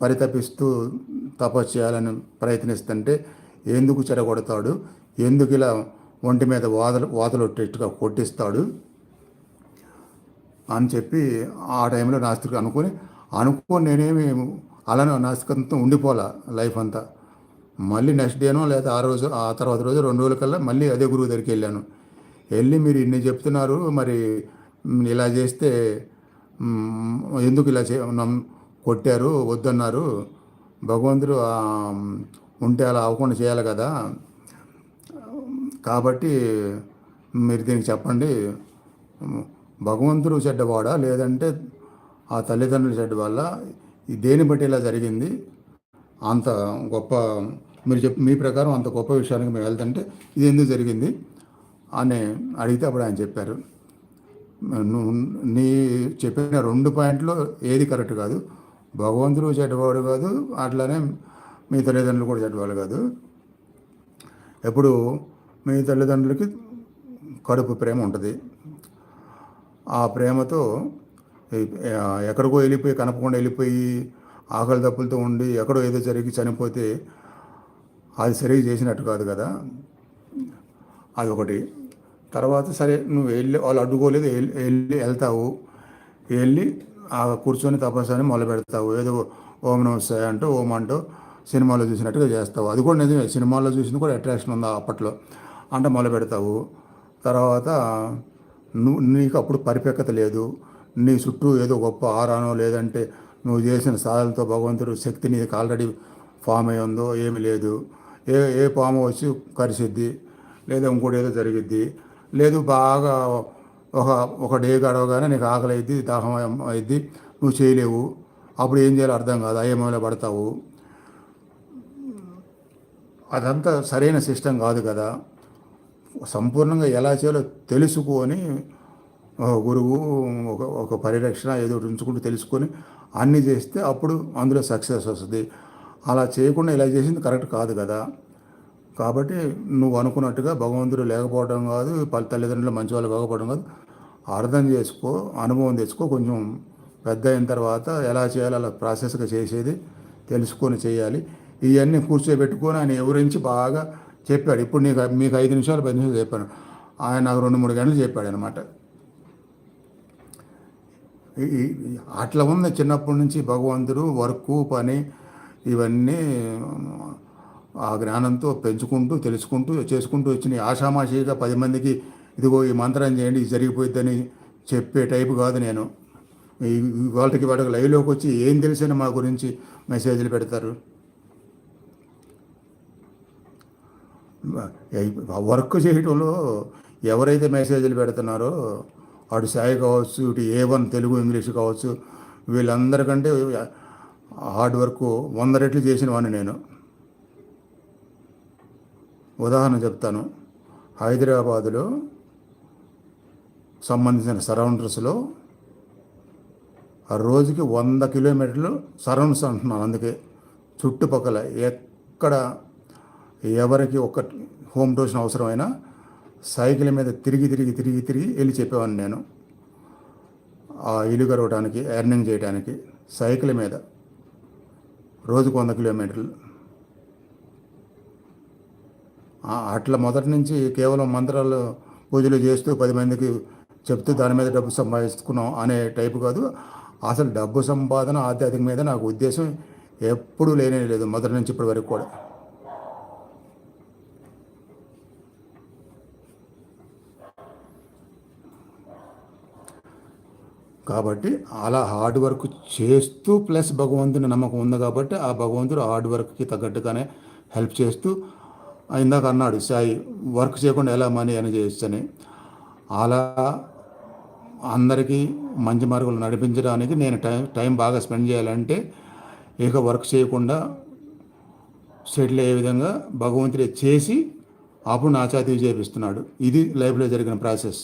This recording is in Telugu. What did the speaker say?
పరితపిస్తూ తపస్సు చేయాలని ప్రయత్నిస్తుంటే ఎందుకు చెడగొడతాడు, ఎందుకు ఇలా ఒంటి మీద వాతలొట్టేట్టుగా కొట్టిస్తాడు అని చెప్పి ఆ టైంలో నాస్తికుడు అనుకోని నేనేమి అలానే నాస్తికత్వంతో ఉండిపోలా లైఫ్ అంతా. మళ్ళీ నెక్స్ట్ డేనో లేదా ఆ తర్వాత రోజు 2 రోజుల కల్లా మళ్ళీ అదే గురువు దగ్గరికి వెళ్ళి మీరు ఇన్ని చెప్తున్నారు, మరి ఇలా చేస్తే ఎందుకు ఇలా కొట్టారు, వద్దన్నారు, భగవంతుడు ఉంటే అలా అవ్వకుండా చేయాలి కదా, కాబట్టి మీరు దీనికి చెప్పండి, భగవంతుడు చెడ్డవాడా లేదంటే ఆ తల్లిదండ్రులు చెడ్డవాళ్ళ, దేని బట్టి ఇలా జరిగింది, అంత గొప్ప మీరు మీ ప్రకారం అంత గొప్ప విషయానికి మేము వెళ్తుంటే ఇది ఎందుకు జరిగింది అని అడిగితే అప్పుడు ఆయన చెప్పారు, నీ చెప్పిన 2 పాయింట్లు ఏది కరెక్ట్ కాదు, భగవంతుడు చెడ్డవాడు కాదు, అట్లానే మీ తల్లిదండ్రులు కూడా చెడ్డవాళ్ళు కాదు. ఎప్పుడు మీ తల్లిదండ్రులకి కడుపు ప్రేమ ఉంటుంది, ఆ ప్రేమతో ఎక్కడికో వెళ్ళిపోయి కనపకుండా వెళ్ళిపోయి ఆకలి దప్పులతో ఉండి ఎక్కడో ఏదో జరిగి చనిపోతే అది సరిగ్గా చేసినట్టు కాదు కదా, అది ఒకటి. తర్వాత సరే నువ్వు వాళ్ళు అడ్డుకోలేదు, వెళ్తావు, వెళ్ళి కూర్చొని తపస్సు అని మొదలు పెడతావు, ఏదో ఓం నమస్తే అంటూ ఓం అంటూ సినిమాలో చూసినట్టుగా చేస్తావు, అది కూడా నిజమే, సినిమాలో చూసింది కూడా అట్రాక్షన్ ఉంది అప్పట్లో అంటే మొదలు పెడతావు. తర్వాత నీకు అప్పుడు పరిపక్వత లేదు, నీ చుట్టూ ఏదో గొప్ప ఆరానో లేదంటే నువ్వు చేసిన సాధనతో భగవంతుడు శక్తి నీకు ఆల్రెడీ ఫామ్ అయి ఉందో ఏమి లేదు, ఏ పాము వచ్చి కరిసిద్ది లేదా ఇంకోటి ఏదో జరిగిద్ది, లేదు బాగా ఒక డే గడవగానే నీకు ఆకలి అయింది, దాహం అయింది, నువ్వు చేయలేవు, అప్పుడు ఏం చేయాలో అర్థం కాదు, అయ్యేమో పడతావు. అదంతా సరైన సిస్టమ్ కాదు కదా. సంపూర్ణంగా ఎలా చేయాలో తెలుసుకొని గురువు ఒక పరిరక్షణ ఏదో ఉంచుకుంటూ తెలుసుకొని అన్నీ చేస్తే అప్పుడు అందులో సక్సెస్ వస్తుంది. అలా చేయకుండా ఇలా చేసింది కరెక్ట్ కాదు కదా. కాబట్టి నువ్వు అనుకున్నట్టుగా భగవంతుడు లేకపోవడం కాదు, తల్లిదండ్రులు మంచి వాళ్ళు కాకపోవడం కాదు, అర్థం చేసుకో, అనుభవం తెచ్చుకో, కొంచెం పెద్ద అయిన తర్వాత ఎలా చేయాలో అలా ప్రాసెస్గా చేసేది తెలుసుకొని చేయాలి. ఇవన్నీ కూర్చోబెట్టుకొని ఆయన వివరించి బాగా చెప్పాడు. ఇప్పుడు మీకు 5 నిమిషాలు 10 నిమిషాలు చెప్పాను, ఆయన నాకు 2-3 గంటలు చెప్పాడు అనమాట. అట్లా ఉంది చిన్నప్పటి నుంచి భగవంతుడు వర్క్ పని ఇవన్నీ ఆ జ్ఞానంతో పెంచుకుంటూ తెలుసుకుంటూ చేసుకుంటూ వచ్చిన ఆషామాషిగా 10 మందికి ఇదిగో ఈ మంత్రం చేయండి ఇది జరిగిపోయిద్దని చెప్పే టైపు కాదు నేను. వాళ్ళకి లైవ్లోకి వచ్చి ఏం తెలిసిన మా గురించి మెసేజ్లు పెడతారు. వర్క్ చేయటంలో ఎవరైతే మెసేజ్లు పెడుతున్నారో అటు సాయి కావచ్చు, ఇటు A1 తెలుగు ఇంగ్లీష్ కావచ్చు, వీళ్ళందరికంటే హార్డ్ వర్క్ 100 రెట్లు చేసిన వాడిని నేను. ఉదాహరణ చెప్తాను, హైదరాబాదులో సంబంధించిన సరౌండర్స్లో రోజుకి 100 కిలోమీటర్లు సరౌండ్స్ అంటున్నాను, అందుకే చుట్టుపక్కల ఎక్కడ ఎవరికి ఒక హోమ్ ట్యూషన్ అవసరమైనా సైకిల్ మీద తిరిగి వెళ్ళి చెప్పేవాడిని నేను. ఆ ఇల్లు గడవడానికి, ఎర్నింగ్ చేయడానికి సైకిల్ మీద రోజుకు 100 కిలోమీటర్లు. అట్లా మొదటి నుంచి కేవలం మంత్రాలు పూజలు చేస్తూ 10 మందికి చెప్తూ దాని మీద డబ్బు సంపాదించుకున్నాం అనే టైపు కాదు. అసలు డబ్బు సంపాదన ఆధ్యాత్మిక మీద నాకు ఉద్దేశం ఎప్పుడూ లేనే లేదు, మొదటి నుంచి ఇప్పటి వరకు కూడా. కాబట్టి అలా హార్డ్ వర్క్ చేస్తూ ప్లస్ భగవంతుని నమ్మకం ఉంది కాబట్టి ఆ భగవంతుడు హార్డ్ వర్క్కి తగ్గట్టుగానే హెల్ప్ చేస్తూ, ఇందాక అన్నాడు సాయి వర్క్ చేయకుండా ఎలా మనీ అని చేయొచ్చని, అలా అందరికీ మంచి మార్గంలో నడిపించడానికి నేను టైం బాగా స్పెండ్ చేయాలంటే ఇక వర్క్ చేయకుండా సెటిల్ అయ్యే విధంగా భగవంతుడే చేసి అప్పుడు నా చేతికి చేపిస్తున్నాడు. ఇది లైఫ్లో జరిగిన ప్రాసెస్.